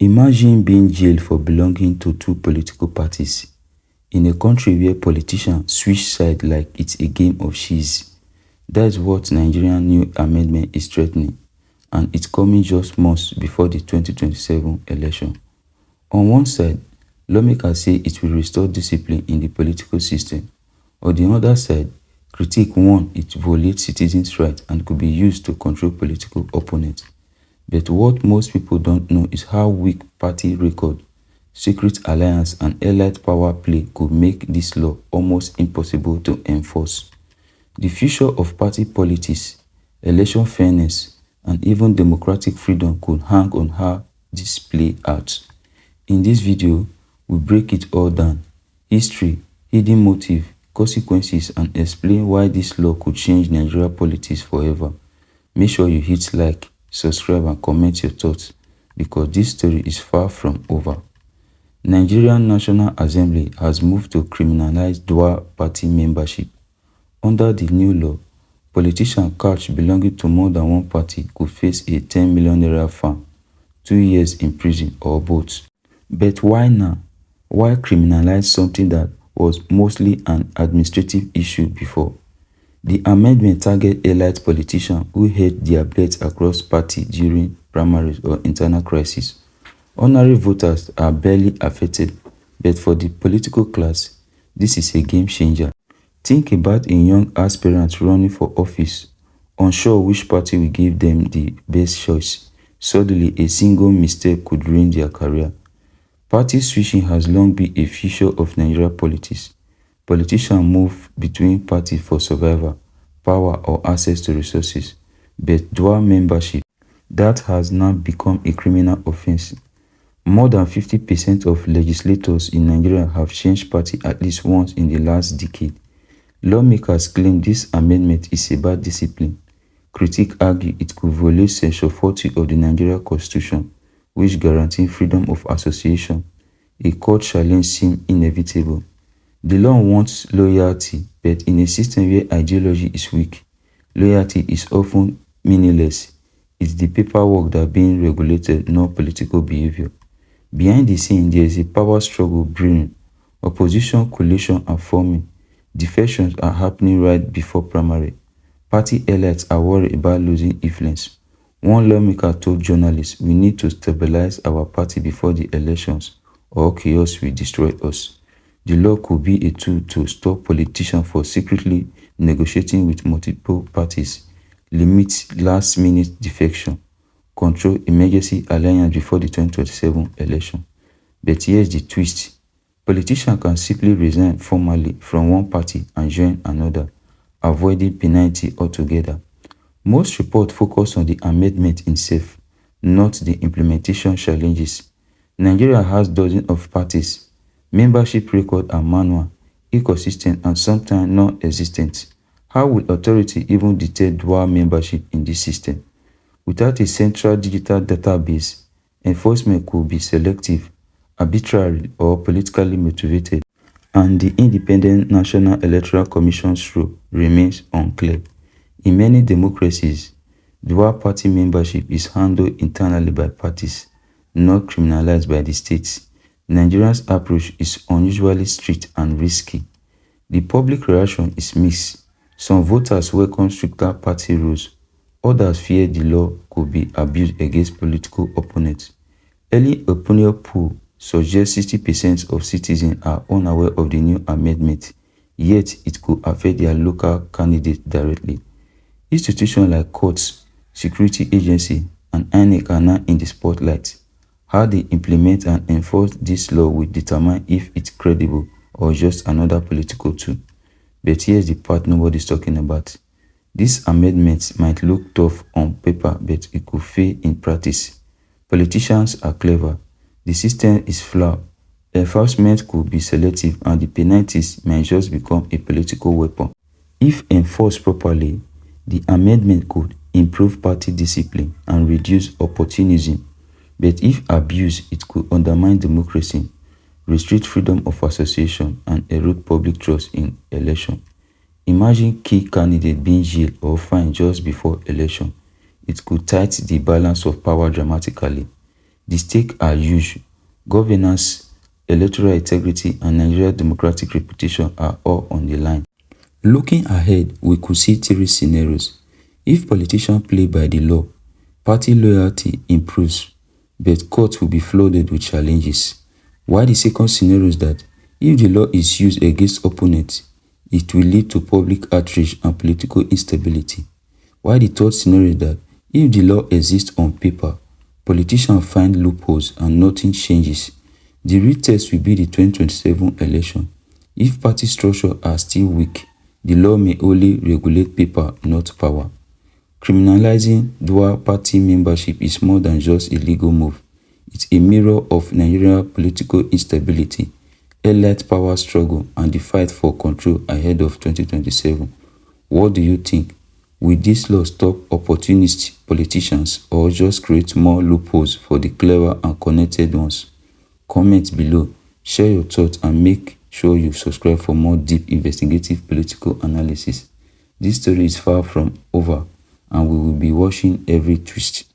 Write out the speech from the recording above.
Imagine being jailed for belonging to two political parties in a country where politicians switch sides like it's a game of chess. That's what Nigerian new amendment is threatening, and it's coming just months before the 2027 election. On one side, lawmakers say it will restore discipline in the political system. On the other side, critics warn it violates citizens' rights and could be used to control political opponents. But what most people don't know is how weak party record, secret alliance, and elite power play could make this law almost impossible to enforce. The future of party politics, election fairness, and even democratic freedom could hang on how this play out. In this video, we break it all down: history, hidden motive, consequences, and explain why this law could change Nigeria politics forever. Make sure you hit like, subscribe, and comment your thoughts because this story is far from over. Nigerian National Assembly has moved to criminalize dual party membership. Under the new law, politicians catch belonging to more than one party could face a 10 million naira fine, 2 years in prison, or both. But why now? Why criminalize something that was mostly an administrative issue before? The amendment targets elite politicians who hid their bets across parties during primaries or internal crises. Ordinary voters are barely affected, but for the political class, this is a game changer. Think about a young aspirant running for office, unsure which party will give them the best choice. Suddenly, a single mistake could ruin their career. Party switching has long been a feature of Nigeria politics. Politicians move between parties for survival, power, or access to resources. But dual membership, that has now become a criminal offense. More than 50% of legislators in Nigeria have changed party at least once in the last decade. Lawmakers claim this amendment is about discipline. Critics argue it could violate Section 40 of the Nigeria Constitution, which guarantees freedom of association. A court challenge seems inevitable. The law wants loyalty, but in a system where ideology is weak, loyalty is often meaningless. It's the paperwork that being regulated, not political behavior. Behind the scene, there is a power struggle brewing. Opposition coalition are forming. Defections are happening right before primary. Party elites are worried about losing influence. One lawmaker told journalists, "We need to stabilize our party before the elections, or chaos will destroy us." The law could be a tool to stop politicians from secretly negotiating with multiple parties, limit last-minute defection, control emergency alliance before the 2027 election. But here's the twist. Politicians can simply resign formally from one party and join another, avoiding penalty altogether. Most reports focus on the amendment itself, not the implementation challenges. Nigeria has dozens of parties. Membership records are manual, inconsistent, and sometimes non-existent. How will authority even detect dual membership in this system? Without a central digital database, enforcement could be selective, arbitrary, or politically motivated, and the independent National Electoral Commission's role remains unclear. In many democracies, dual party membership is handled internally by parties, not criminalized by the states. Nigeria's approach is unusually strict and risky. The public reaction is mixed. Some voters welcome stricter party rules. Others fear the law could be abused against political opponents. Early opinion poll suggests 60% of citizens are unaware of the new amendment, yet it could affect their local candidates directly. Institutions like courts, security agencies, and INEC are now in the spotlight. How they implement and enforce this law will determine if it's credible or just another political tool. But here's the part nobody's talking about. These amendments might look tough on paper, but it could fail in practice. Politicians are clever. The system is flawed. Enforcement could be selective, and the penalties might just become a political weapon. If enforced properly, the amendment could improve party discipline and reduce opportunism. But if abused, it could undermine democracy, restrict freedom of association, and erode public trust in election. Imagine key candidates being jailed or fined just before election. It could tilt the balance of power dramatically. The stakes are huge. Governance, electoral integrity, and Nigeria's democratic reputation are all on the line. Looking ahead, we could see three scenarios. If politicians play by the law, party loyalty improves, but courts will be flooded with challenges. While the second scenario is that if the law is used against opponents, it will lead to public outrage and political instability. While the third scenario is that if the law exists on paper, politicians find loopholes and nothing changes. The real test will be the 2027 election. If party structures are still weak, the law may only regulate paper, not power. Criminalizing dual party membership is more than just a legal move. It's a mirror of Nigeria's political instability, elite power struggle, and the fight for control ahead of 2027. What do you think? Will this law stop opportunist politicians or just create more loopholes for the clever and connected ones? Comment below, share your thoughts, and make sure you subscribe for more deep investigative political analysis. This story is far from over, and we will be watching every twist.